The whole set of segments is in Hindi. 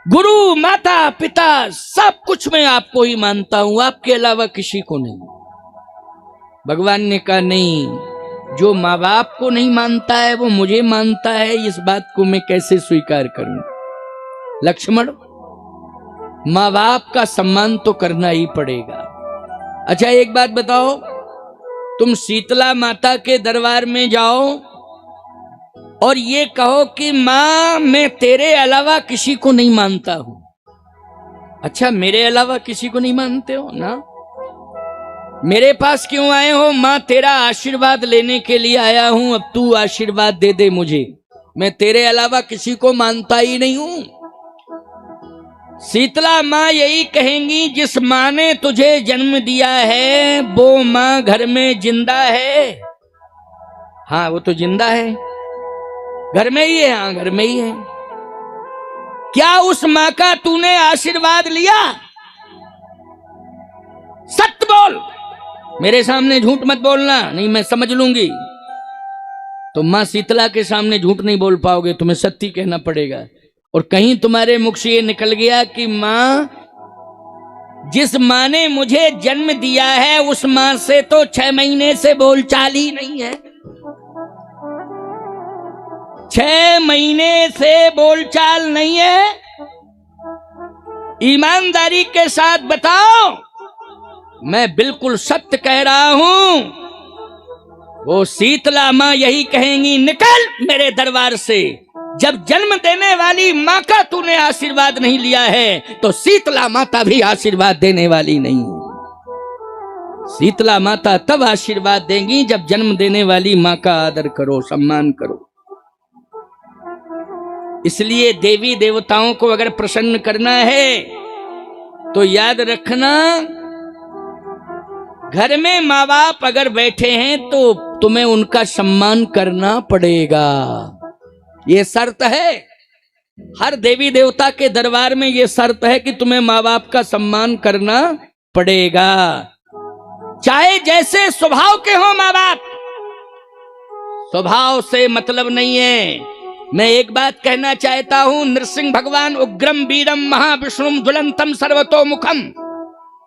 गुरु, माता, पिता, सब कुछ मैं आपको ही मानता हूं, आपके अलावा किसी को नहीं। भगवान ने कहा नहीं, जो माँ बाप को नहीं मानता है वो मुझे मानता है, इस बात को मैं कैसे स्वीकार करूं। लक्ष्मण, माँ बाप का सम्मान तो करना ही पड़ेगा। अच्छा एक बात बताओ, तुम शीतला माता के दरबार में जाओ और ये कहो कि मां मैं तेरे अलावा किसी को नहीं मानता हूं। अच्छा मेरे अलावा किसी को नहीं मानते हो ना, मेरे पास क्यों आए हो? मां तेरा आशीर्वाद लेने के लिए आया हूं, अब तू आशीर्वाद दे दे मुझे, मैं तेरे अलावा किसी को मानता ही नहीं हूं। शीतला मां यही कहेंगी, जिस मां ने तुझे जन्म दिया है वो मां घर में जिंदा है। हाँ वो तो जिंदा है, घर में ही है। हाँ घर में ही है। क्या उस मां का तूने आशीर्वाद लिया? सत्य बोल, मेरे सामने झूठ मत बोलना, नहीं मैं समझ लूंगी। तो मां शीतला के सामने झूठ नहीं बोल पाओगे, तुम्हें सत्य कहना पड़ेगा। और कहीं तुम्हारे मुख से ये निकल गया कि मां, जिस मां ने मुझे जन्म दिया है उस मां से तो 6 महीने से बोलचाल ही नहीं है। 6 महीने से बोलचाल नहीं है। ईमानदारी के साथ बताओ, मैं बिल्कुल सत्य कह रहा हूं। वो शीतला मां यही कहेंगी, निकल मेरे दरबार से। जब जन्म देने वाली मां का तूने आशीर्वाद नहीं लिया है तो शीतला माता भी आशीर्वाद देने वाली नहीं। शीतला माता तब आशीर्वाद देंगी जब जन्म देने वाली मां का आदर करो, सम्मान करो। इसलिए देवी देवताओं को अगर प्रसन्न करना है तो याद रखना, घर में माँ बाप अगर बैठे हैं तो तुम्हें उनका सम्मान करना पड़ेगा, ये शर्त है। हर देवी देवता के दरबार में ये शर्त है कि तुम्हें माँ बाप का सम्मान करना पड़ेगा, चाहे जैसे स्वभाव के हो माँ बाप। स्वभाव से मतलब नहीं है। मैं एक बात कहना चाहता हूं, नृसिंह भगवान उग्रम वीरम महाविष्णुम ज्वलंतम सर्वतोमुखम,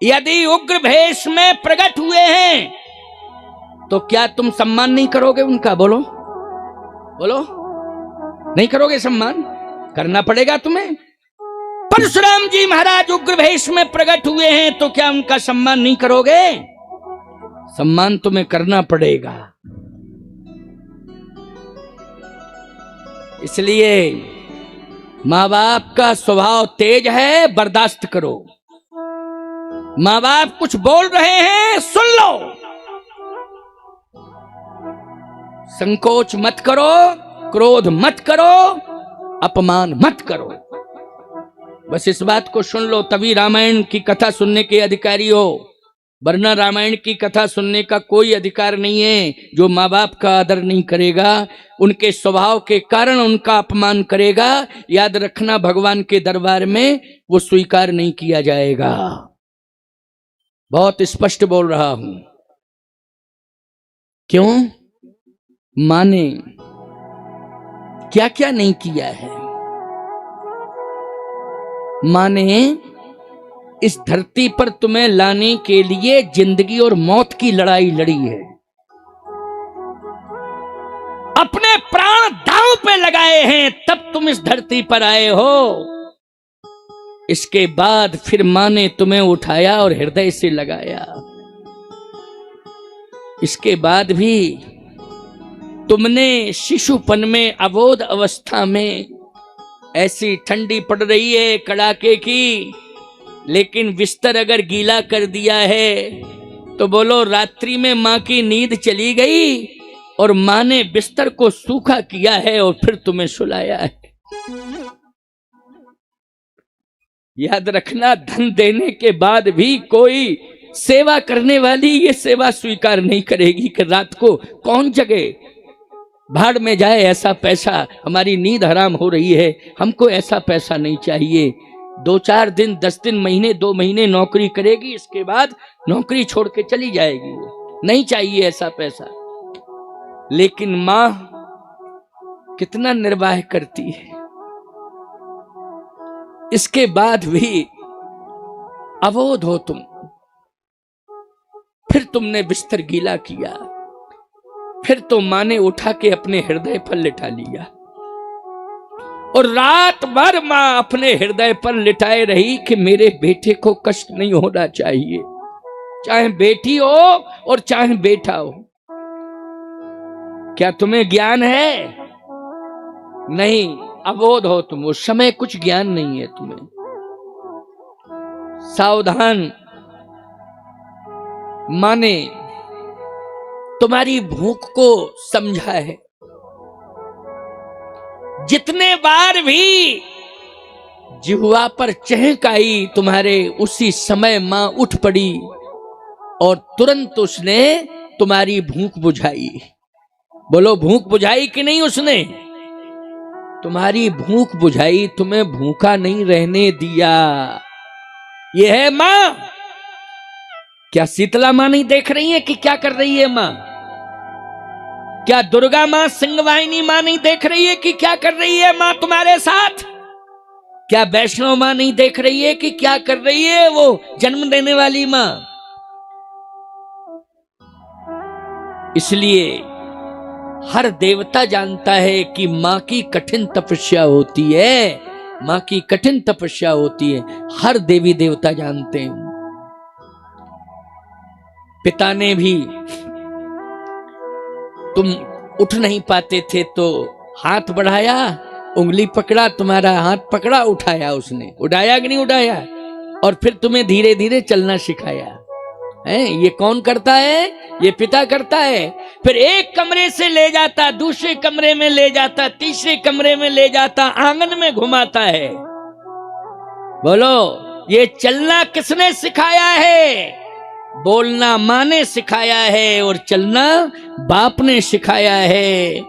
यदि उग्र भेष में प्रकट हुए हैं तो क्या तुम सम्मान नहीं करोगे उनका? बोलो बोलो, नहीं करोगे? सम्मान करना पड़ेगा तुम्हें। परशुराम जी महाराज उग्र भेष में प्रकट हुए हैं तो क्या उनका सम्मान नहीं करोगे? सम्मान तुम्हें करना पड़ेगा। इसलिए माँ बाप का स्वभाव तेज है, बर्दाश्त करो। माँ बाप कुछ बोल रहे हैं, सुन लो, संकोच मत करो, क्रोध मत करो, अपमान मत करो। बस इस बात को सुन लो, तभी रामायण की कथा सुनने के अधिकारी हो, वरना रामायण की कथा सुनने का कोई अधिकार नहीं है। जो माँ बाप का आदर नहीं करेगा, उनके स्वभाव के कारण उनका अपमान करेगा, याद रखना भगवान के दरबार में वो स्वीकार नहीं किया जाएगा। बहुत स्पष्ट बोल रहा हूं। क्यों? मां ने क्या क्या नहीं किया है। मां ने इस धरती पर तुम्हें लाने के लिए जिंदगी और मौत की लड़ाई लड़ी है, अपने प्राण दांव पे लगाए हैं, तब तुम इस धरती पर आए हो। इसके बाद फिर मां ने तुम्हें उठाया और हृदय से लगाया। इसके बाद भी तुमने शिशुपन में, अबोध अवस्था में, ऐसी ठंडी पड़ रही है कड़ाके की, लेकिन बिस्तर अगर गीला कर दिया है तो बोलो रात्रि में मां की नींद चली गई और मां ने बिस्तर को सूखा किया है और फिर तुम्हें सुलाया है। याद रखना, धन देने के बाद भी कोई सेवा करने वाली ये सेवा स्वीकार नहीं करेगी कि रात को कौन जगे, भाड़ में जाए ऐसा पैसा, हमारी नींद हराम हो रही है, हमको ऐसा पैसा नहीं चाहिए। 2-4 दिन, 10 दिन, महीने, 2 महीने नौकरी करेगी, इसके बाद नौकरी छोड़ के चली जाएगी, नहीं चाहिए ऐसा पैसा। लेकिन मां कितना निर्वाह करती है। इसके बाद भी अबोध हो तुम। फिर तुमने बिस्तर गीला किया, फिर तो मां ने उठा के अपने हृदय पर लिटा लिया और रात भर मां अपने हृदय पर लिटाए रही कि मेरे बेटे को कष्ट नहीं होना चाहिए, चाहे बेटी हो और चाहे बेटा हो। क्या तुम्हें ज्ञान है? नहीं, अबोध हो तुम। उस समय कुछ ज्ञान नहीं है तुम्हें। सावधान, मां ने तुम्हारी भूख को समझा है। जितने बार भी जिह्वा पर चहक आई तुम्हारे, उसी समय मां उठ पड़ी और तुरंत उसने तुम्हारी भूख बुझाई। बोलो, भूख बुझाई कि नहीं? उसने तुम्हारी भूख बुझाई, तुम्हें भूखा नहीं रहने दिया। यह है मां। क्या शीतला मां नहीं देख रही है कि क्या कर रही है मां? क्या दुर्गा मां, सिंहवाहिनी मां नहीं देख रही है कि क्या कर रही है मां तुम्हारे साथ? क्या वैष्णव मां नहीं देख रही है कि क्या कर रही है वो जन्म देने वाली मां? इसलिए हर देवता जानता है कि मां की कठिन तपस्या होती है, मां की कठिन तपस्या होती है। हर देवी देवता जानते हैं। पिता ने भी, तुम उठ नहीं पाते थे तो हाथ बढ़ाया, उंगली पकड़ा, तुम्हारा हाथ पकड़ा, उठाया उसने। उठाया कि नहीं उठाया? और फिर तुम्हें धीरे धीरे चलना सिखाया है। ये कौन करता है? ये पिता करता है। फिर एक कमरे से ले जाता, दूसरे कमरे में ले जाता, तीसरे कमरे में ले जाता, आंगन में घुमाता है। बोलो, ये चलना किसने सिखाया है? बोलना मां ने सिखाया है और चलना बाप ने सिखाया है।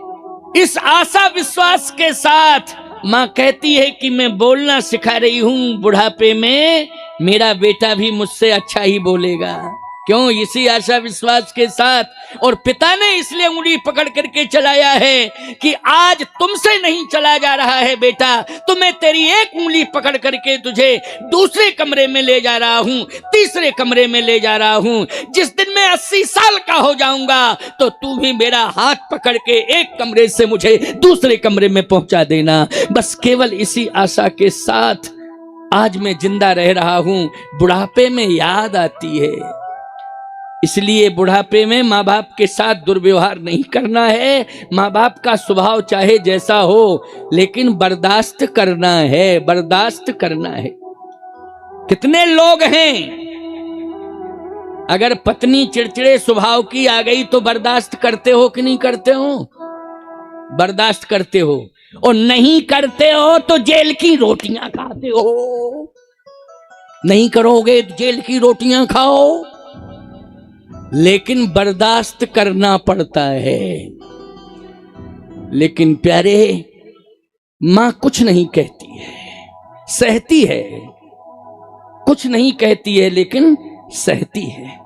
इस आशा विश्वास के साथ मां कहती है कि मैं बोलना सिखा रही हूं, बुढ़ापे में मेरा बेटा भी मुझसे अच्छा ही बोलेगा। क्यों? इसी आशा विश्वास के साथ। और पिता ने इसलिए उंगली पकड़ करके चलाया है कि आज तुमसे नहीं चला जा रहा है बेटा, तुम्हें तेरी एक उंगली पकड़ करके तुझे दूसरे कमरे में ले जा रहा हूं, तीसरे कमरे में ले जा रहा हूं। जिस दिन मैं 80 साल का हो जाऊंगा तो तू भी मेरा हाथ पकड़ के एक कमरे से मुझे दूसरे कमरे में पहुंचा देना। बस केवल इसी आशा के साथ आज मैं जिंदा रह रहा हूं। बुढ़ापे में याद आती है, इसलिए बुढ़ापे में माँ बाप के साथ दुर्व्यवहार नहीं करना है। माँ बाप का स्वभाव चाहे जैसा हो, लेकिन बर्दाश्त करना है, बर्दाश्त करना है। कितने लोग हैं, अगर पत्नी चिड़चिड़े स्वभाव की आ गई तो बर्दाश्त करते हो कि नहीं करते हो? बर्दाश्त करते हो। और नहीं करते हो तो जेल की रोटियां खाते हो। नहीं करोगे तो जेल की रोटियां खाओ, लेकिन बर्दाश्त करना पड़ता है। लेकिन प्यारे, मां कुछ नहीं कहती है, सहती है। कुछ नहीं कहती है लेकिन सहती है।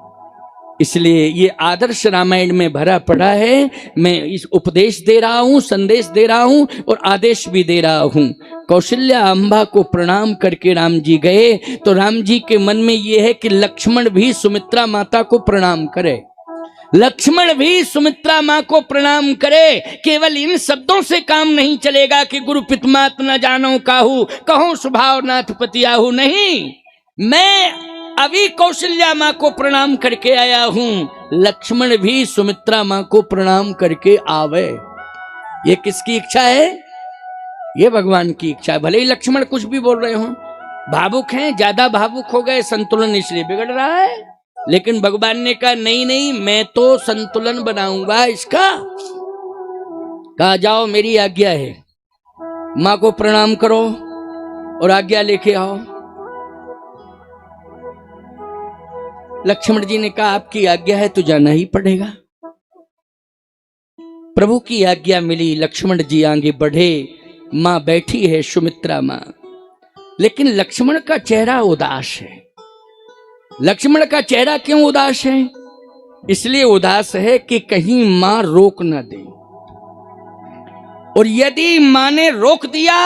इसलिए ये आदर्श रामायण में भरा पड़ा है। मैं इस उपदेश दे रहा हूं, संदेश दे रहा हूं और आदेश भी दे रहा हूं। कौशल्या अम्बा को प्रणाम करके राम जी गए तो राम जी के मन में यह है कि लक्ष्मण भी सुमित्रा माता को प्रणाम करे, लक्ष्मण भी सुमित्रा मां को प्रणाम करे। केवल इन शब्दों से काम नहीं चलेगा कि गुरु पितमात न जानो काहू, कहो स्वभाव नाथ पतियाहू। नहीं, मैं अभी कौशल्या मां को प्रणाम करके आया हूं, लक्ष्मण भी सुमित्रा मां को प्रणाम करके आवे। ये किसकी इच्छा है? ये भगवान की इच्छा है। भले ही लक्ष्मण कुछ भी बोल रहे हो, भावुक हैं, ज्यादा भावुक हो गए, संतुलन इसलिए बिगड़ रहा है। लेकिन भगवान ने कहा नहीं नहीं, मैं तो संतुलन बनाऊंगा इसका। कहा जाओ, मेरी आज्ञा है, मां को प्रणाम करो और आज्ञा लेके आओ। लक्ष्मण जी ने कहा आपकी आज्ञा है तो जाना ही पड़ेगा। प्रभु की आज्ञा मिली, लक्ष्मण जी आगे बढ़े। मां बैठी है, सुमित्रा मां, लेकिन लक्ष्मण का चेहरा उदास है। लक्ष्मण का चेहरा क्यों उदास है? इसलिए उदास है कि कहीं मां रोक न दे, और यदि मां ने रोक दिया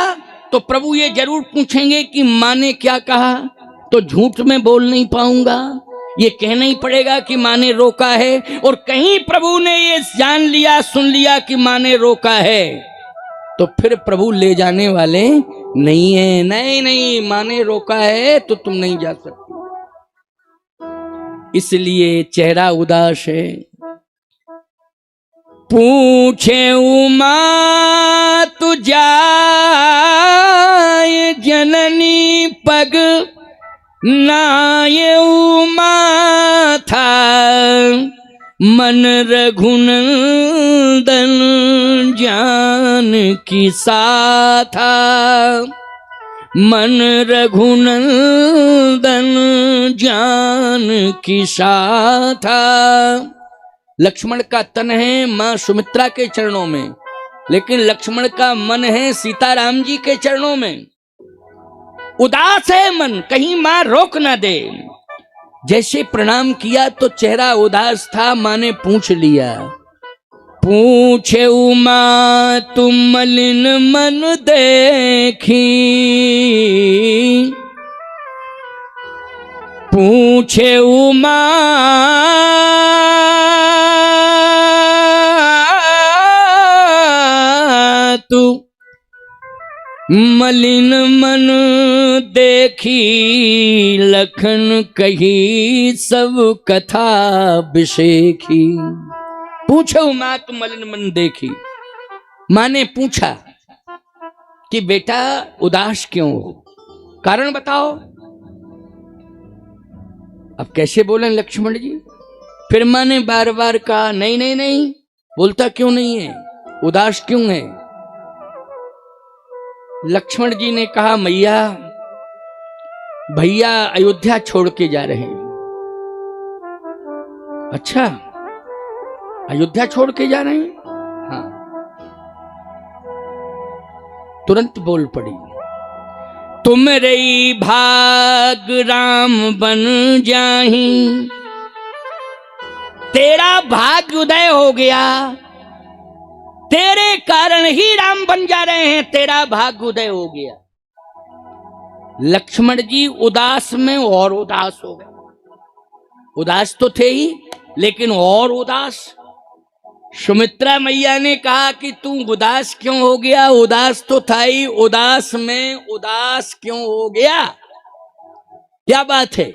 तो प्रभु ये जरूर पूछेंगे कि माँ ने क्या कहा, तो झूठ में बोल नहीं पाऊंगा, ये कहना ही पड़ेगा कि माँ ने रोका है। और कहीं प्रभु ने ये जान लिया, सुन लिया कि माँ ने रोका है, तो फिर प्रभु ले जाने वाले नहीं है। नहीं नहीं, माँ ने रोका है तो तुम नहीं जा सकते। इसलिए चेहरा उदास है। पूछे उमा तू जाए जननी पग, नाये उमा था मन रघुनंदन जान की साथा, मन रघुनंदन जान की साथा। लक्ष्मण का तन है मां सुमित्रा के चरणों में, लेकिन लक्ष्मण का मन है सीताराम जी के चरणों में। उदास है मन, कहीं मां रोक ना दे। जैसे प्रणाम किया तो चेहरा उदास था, मां ने पूछ लिया। पूछे उमा तुम मलिन मन देखी, पूछे उमा तू मलिन मन देखी, लखन कही सब कथा बिसेखी। पूछो माँ तुम मलिन मन देखी। माँ ने पूछा कि बेटा उदास क्यों हो, कारण बताओ। अब कैसे बोले लक्ष्मण जी। फिर माँ ने बार बार कहा नहीं नहीं नहीं, बोलता क्यों नहीं है, उदास क्यों है। लक्ष्मण जी ने कहा मैया भैया अयोध्या छोड़ के जा रहे हैं। अच्छा, अयोध्या छोड़ के जा रहे हैं? हाँ। तुरंत बोल पड़ी, तुम रही भाग राम बन जाही, तेरा भाग्य उदय हो गया, तेरे कारण ही राम बन जा रहे हैं, तेरा भाग्य उदय हो गया। लक्ष्मण जी उदास में और उदास हो गए। उदास तो थे ही, लेकिन और उदास। सुमित्रा मैया ने कहा कि तू उदास क्यों हो गया, उदास तो था ही, उदास में उदास क्यों हो गया, क्या बात है।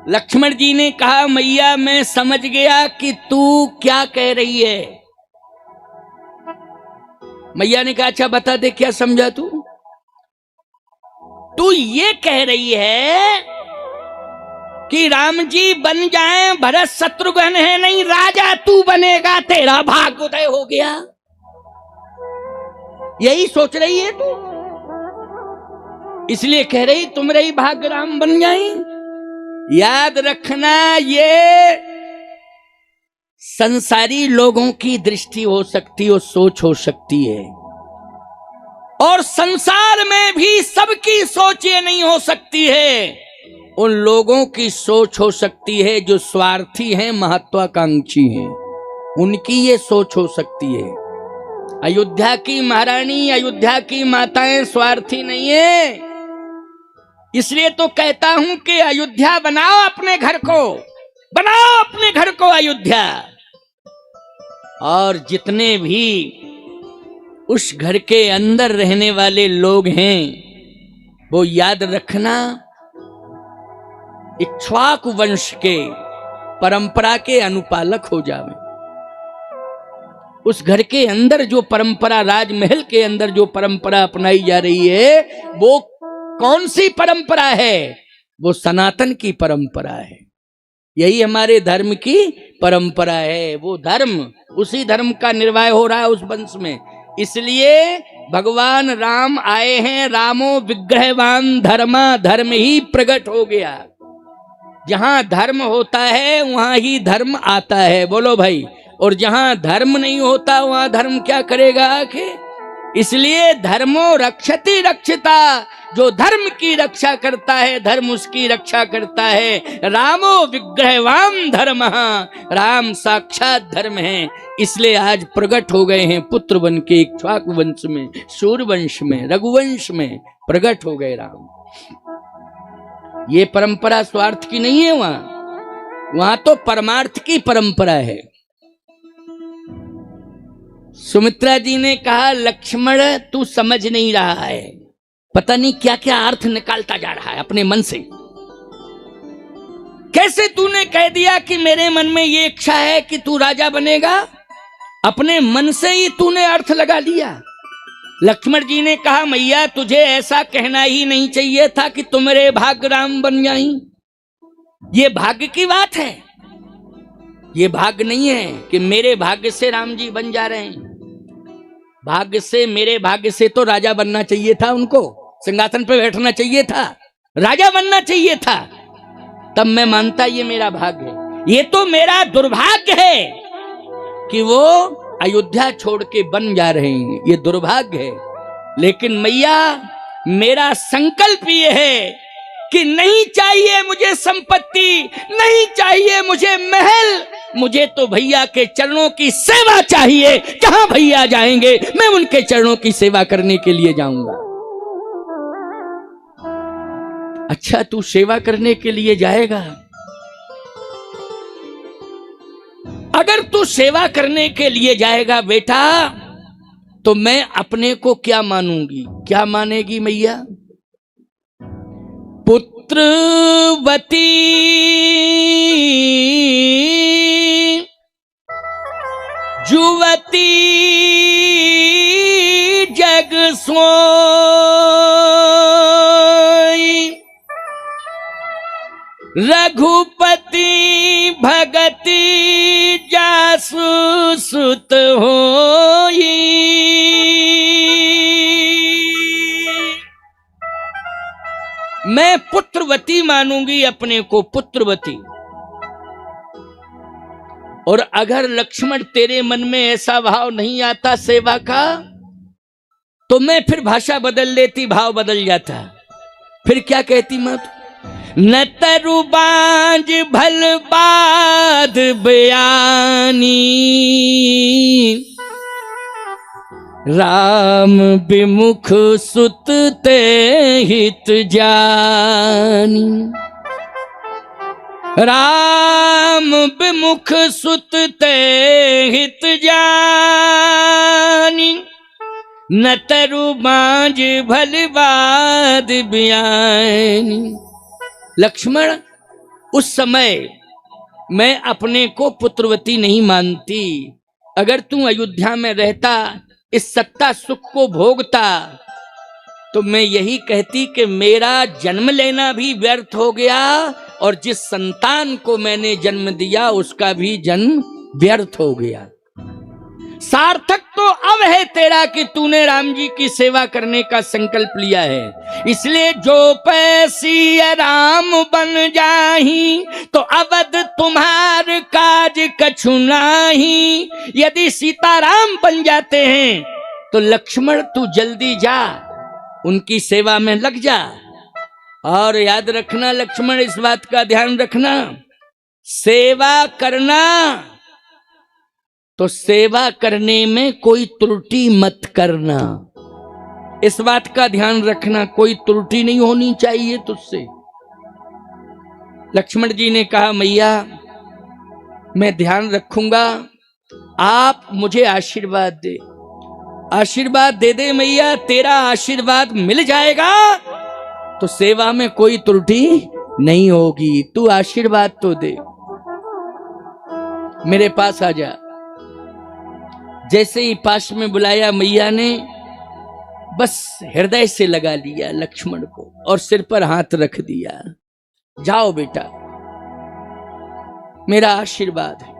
लक्ष्मण जी ने कहा मैया मैं समझ गया कि तू क्या कह रही है। मैया ने कहा अच्छा बता दे क्या समझा तू। तू ये कह रही है कि राम जी बन जाएं, भरत शत्रुघ्न है नहीं, राजा तू बनेगा, तेरा भाग्य उदय हो गया, यही सोच रही है तू, इसलिए कह रही तुम रही भाग्य राम बन जाएं। याद रखना ये संसारी लोगों की दृष्टि हो सकती है और सोच हो सकती है, और संसार में भी सबकी सोच ये नहीं हो सकती है। उन लोगों की सोच हो सकती है जो स्वार्थी हैं, महत्वाकांक्षी हैं, उनकी ये सोच हो सकती है। अयोध्या की महारानी, अयोध्या की माताएं स्वार्थी नहीं है। इसलिए तो कहता हूं कि अयोध्या बनाओ अपने घर को, बनाओ अपने घर को अयोध्या। और जितने भी उस घर के अंदर रहने वाले लोग हैं वो याद रखना इक्ष्वाकु वंश के परंपरा के अनुपालक हो जावे। उस घर के अंदर जो परंपरा, राजमहल के अंदर जो परंपरा अपनाई जा रही है वो कौन सी परंपरा है, वो सनातन की परंपरा है। यही हमारे धर्म की परंपरा है। वो धर्म, उसी धर्म का निर्वाह हो रहा है उस वंश में। इसलिए भगवान राम आए हैं, रामो विग्रहवान धर्मा, धर्म ही प्रकट हो गया। जहां धर्म होता है वहां ही धर्म आता है, बोलो भाई। और जहां धर्म नहीं होता वहां धर्म क्या करेगा आखिर। इसलिए धर्मो रक्षति रक्षिता, जो धर्म की रक्षा करता है धर्म उसकी रक्षा करता है। रामो विग्रहवान धर्म, राम साक्षात धर्म है। इसलिए आज प्रकट हो गए हैं पुत्र बन के, इक्ष्वाकु वंश में, सूर्यवंश में, रघुवंश में प्रकट हो गए राम। ये परंपरा स्वार्थ की नहीं है, वहां तो परमार्थ की परंपरा है। सुमित्रा जी ने कहा लक्ष्मण तू समझ नहीं रहा है, पता नहीं क्या क्या अर्थ निकालता जा रहा है अपने मन से। कैसे तूने कह दिया कि मेरे मन में ये इच्छा है कि तू राजा बनेगा, अपने मन से ही तूने अर्थ लगा लिया। लक्ष्मण जी ने कहा मैया तुझे ऐसा कहना ही नहीं चाहिए था कि तुम मेरे भाग्य राम बन जाएं। ये भाग्य की बात है, ये भाग्य नहीं है कि मेरे भाग्य से राम जी बन जा रहे हैं। भाग्य से, मेरे भाग्य से तो राजा बनना चाहिए था, उनको सिंहासन पे बैठना चाहिए था, राजा बनना चाहिए था, तब मैं मानता ये मेरा भाग्य है। ये तो मेरा दुर्भाग्य है कि वो अयोध्या छोड़ के बन जा रहे हैं, ये दुर्भाग्य है। लेकिन मैया मेरा संकल्प ये है कि नहीं चाहिए मुझे संपत्ति, नहीं चाहिए मुझे महल, मुझे तो भैया के चरणों की सेवा चाहिए। जहां भैया जाएंगे मैं उनके चरणों की सेवा करने के लिए जाऊंगा। अच्छा तू सेवा करने के लिए जाएगा, अगर तू सेवा करने के लिए जाएगा बेटा तो मैं अपने को क्या मानूंगी, क्या मानेगी मैया? पुत्रवती जुवती जग सोई, रघुपति भगति जासु सुत होई। मैं पुत्रवती मानूंगी अपने को, पुत्रवती। और अगर लक्ष्मण तेरे मन में ऐसा भाव नहीं आता सेवा का, तो मैं फिर भाषा बदल लेती, भाव बदल जाता। फिर क्या कहती मत, न तरु बांझ भल बाध बयानी, राम विमुख सुत ते हित जानी, राम विमुख सुत ते हित जानी, न तरु बांझ भल बाध बयानी। लक्ष्मण उस समय मैं अपने को पुत्रवती नहीं मानती। अगर तू अयोध्या में रहता, इस सत्ता सुख को भोगता, तो मैं यही कहती कि मेरा जन्म लेना भी व्यर्थ हो गया और जिस संतान को मैंने जन्म दिया उसका भी जन्म व्यर्थ हो गया। सार्थक तो अब है तेरा कि तूने राम जी की सेवा करने का संकल्प लिया है। इसलिए जो पैसी राम बन जाही, तो अवध तुम्हार काज कछु नाही। यदि सीताराम बन जाते हैं तो लक्ष्मण तू जल्दी जा, उनकी सेवा में लग जा। और याद रखना लक्ष्मण, इस बात का ध्यान रखना, सेवा करना तो सेवा करने में कोई त्रुटि मत करना। इस बात का ध्यान रखना, कोई त्रुटि नहीं होनी चाहिए तुझसे। लक्ष्मण जी ने कहा मैया मैं ध्यान रखूंगा, आप मुझे आशीर्वाद दे। आशीर्वाद दे दे मैया, तेरा आशीर्वाद मिल जाएगा तो सेवा में कोई त्रुटि नहीं होगी। तू आशीर्वाद तो दे, मेरे पास आ जा। जैसे ही पास में बुलाया मैया ने बस हृदय से लगा लिया लक्ष्मण को और सिर पर हाथ रख दिया। जाओ बेटा, मेरा आशीर्वाद है।